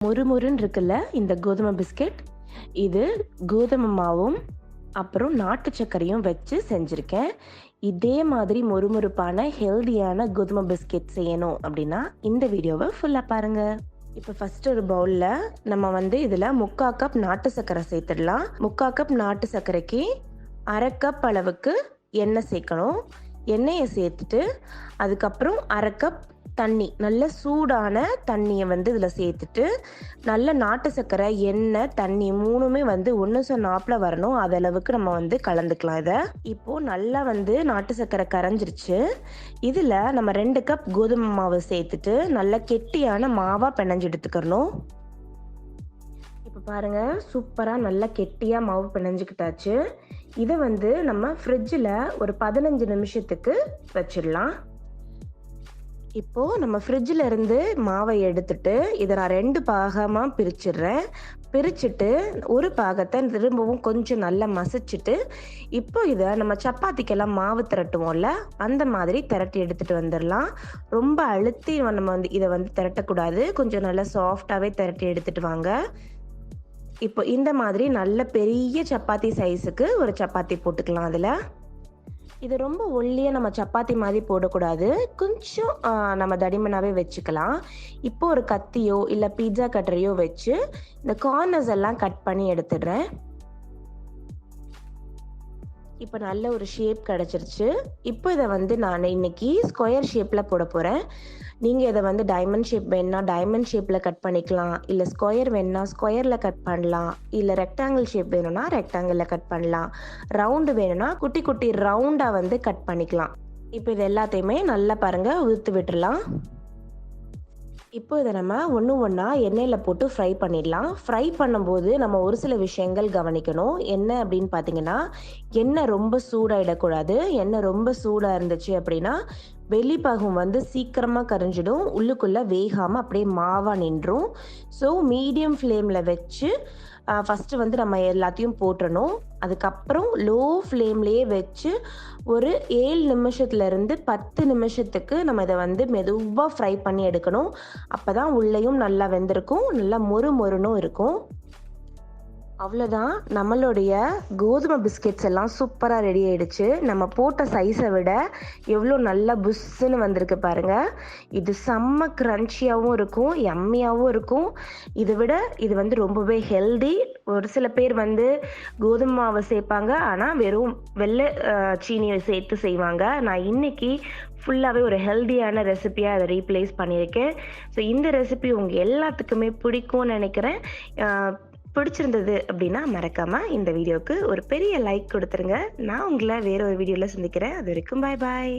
முறுமுறுன்னு இருக்குல்ல இந்த கோதுமை பிஸ்கெட். இது கோதுமை மாவும் அப்புறம் நாட்டு சர்க்கரையும் வச்சு செஞ்சுருக்கேன். இதே மாதிரி மொறுமொறுப்பான ஹெல்தியான கோதுமை பிஸ்கெட் செய்யணும் அப்படின்னா இந்த வீடியோவை ஃபுல்லாக பாருங்கள். இப்போ ஃபஸ்ட்டு ஒரு பவுலில் நம்ம இதில் 3/4 கப் நாட்டு சர்க்கரை சேர்த்துடலாம். 3/4 கப் நாட்டு சர்க்கரைக்கு 1/2 கப் அளவுக்கு எண்ணெய் சேர்க்கணும். எண்ணெயை சேர்த்துட்டு அதுக்கப்புறம் 1/2 கப் தண்ணி, நல்ல சூடான தண்ணியை இதில் சேர்த்துட்டு நல்ல நாட்டு சர்க்கரை, எண்ணெய், தண்ணி மூணுமே ஒன்று சொன்னாப்பில் வரணும். அதளவுக்கு நம்ம கலந்துக்கலாம். இதை இப்போது நல்லா நாட்டு சர்க்கரை கரைஞ்சிருச்சு. இதில் நம்ம 2 கப் கோதுமை மாவு சேர்த்துட்டு நல்லா கெட்டியான மாவாக பிணைஞ்சு எடுத்துக்கிறணும். இப்போ பாருங்கள், சூப்பராக நல்லா கெட்டியாக மாவு பிணைஞ்சிக்கிட்டாச்சு. இதை நம்ம ஃப்ரிட்ஜில் ஒரு 15 நிமிஷத்துக்கு வச்சிடலாம். இப்போது நம்ம ஃப்ரிட்ஜில் இருந்து மாவை எடுத்துட்டு இதை நான் 2 பாகமாக பிரிச்சிடுறேன். பிரிச்சுட்டு ஒரு பாகத்தை திரும்பவும் கொஞ்சம் நல்லா மசிச்சுட்டு இப்போ இதை நம்ம சப்பாத்திக்கெல்லாம் மாவு திரட்டுவோம்ல, அந்த மாதிரி திரட்டி எடுத்துகிட்டு வந்துடலாம். ரொம்ப அழுத்தி நம்ம இதை திரட்டக்கூடாது. கொஞ்சம் நல்லா சாஃப்டாகவே திரட்டி எடுத்துகிட்டு வாங்க. இப்போ இந்த மாதிரி நல்ல பெரிய சப்பாத்தி சைஸுக்கு ஒரு சப்பாத்தி போட்டுக்கலாம். அதில் இது ரொம்ப ஒல்லியாக நம்ம சப்பாத்தி மாதிரி போடக்கூடாது. கொஞ்சம் நம்ம தடிமனாகவே வச்சுக்கலாம். இப்போ ஒரு கத்தியோ இல்லை பீட்சா கட்டரையோ வச்சு இந்த கார்னர்ஸ் எல்லாம் கட் பண்ணி எடுத்துடுறேன். இப்போ நல்ல ஒரு ஷேப் கிடச்சிருச்சு. இப்போ இதை நான் இன்னைக்கு ஸ்கொயர் ஷேப்பில் போட போகிறேன். நீங்கள் இதை டைமண்ட் ஷேப் வேணுன்னா டைமண்ட் ஷேப்பில் கட் பண்ணிக்கலாம், இல்லை ஸ்கொயர் வேணுன்னா ஸ்கொயரில் கட் பண்ணலாம், இல்லை ரெக்டாங்கிள் ஷேப் வேணும்னா ரெக்டாங்கிளில் கட் பண்ணலாம், ரவுண்டு வேணும்னா குட்டி குட்டி ரவுண்டாக கட் பண்ணிக்கலாம். இப்போ இது எல்லாத்தையுமே நல்லா பாருங்கள் உதுத்து விட்டுடலாம். இப்போ இதை நம்ம ஒன்று ஒன்றா எண்ணெயில் போட்டு ஃப்ரை பண்ணிடலாம். ஃப்ரை பண்ணும்போது நம்ம ஒரு சில விஷயங்கள் கவனிக்கணும். என்ன அப்படின்னு பார்த்தீங்கன்னா, எண்ணெய் ரொம்ப சூடாகிடக்கூடாது. எண்ணெய் ரொம்ப சூடாக இருந்துச்சு அப்படின்னா வெளிப்பாகம் சீக்கிரமாக கரைஞ்சிடும், உள்ளுக்குள்ளே வேகாமல் அப்படியே மாவாக நின்றும். ஸோ மீடியம் ஃப்ளேமில் வச்சு ஃபஸ்ட்டு நம்ம எல்லாத்தையும் போட்டுறணும். அதுக்கப்புறம் லோ ஃப்ளேம்லேயே வச்சு ஒரு 7 நிமிஷத்துலேருந்து 10 நிமிஷத்துக்கு நம்ம இதை மெதுவாக ஃப்ரை பண்ணி எடுக்கணும். அப்போ தான் உள்ளேயும் நல்லா வெந்திருக்கும், நல்லா மொறுமொறுனும் இருக்கும். அவ்வளோதான், நம்மளுடைய கோதுமை பிஸ்கெட்ஸ் எல்லாம் சூப்பராக ரெடி ஆகிடுச்சு. நம்ம போட்ட சைஸை விட எவ்வளோ நல்லா புஷ்ஷுன்னு வந்திருக்கு பாருங்கள். இது செம்ம க்ரன்ச்சியாகவும் இருக்கும், யம்மியாகவும் இருக்கும். இதை விட இது ரொம்பவே ஹெல்தி. ஒரு சில பேர் கோதுமை மாவை சேர்ப்பாங்க, ஆனால் வெறும் வெள்ளை சீனியை சேர்த்து செய்வாங்க. நான் இன்னைக்கு ஃபுல்லாகவே ஒரு ஹெல்தியான ரெசிபியாக அதை ரீப்ளேஸ் பண்ணியிருக்கேன். ஸோ இந்த ரெசிபி உங்கள் எல்லாத்துக்குமே பிடிக்கும்னு நினைக்கிறேன். பிடிச்சிருந்தது அப்படின்னா மறக்காமல் இந்த வீடியோவுக்கு ஒரு பெரிய லைக் கொடுத்துருங்க. நான் உங்களை வேற ஒரு வீடியோவில் சந்திக்கிறேன். அது வரைக்கும் பாய் பாய்.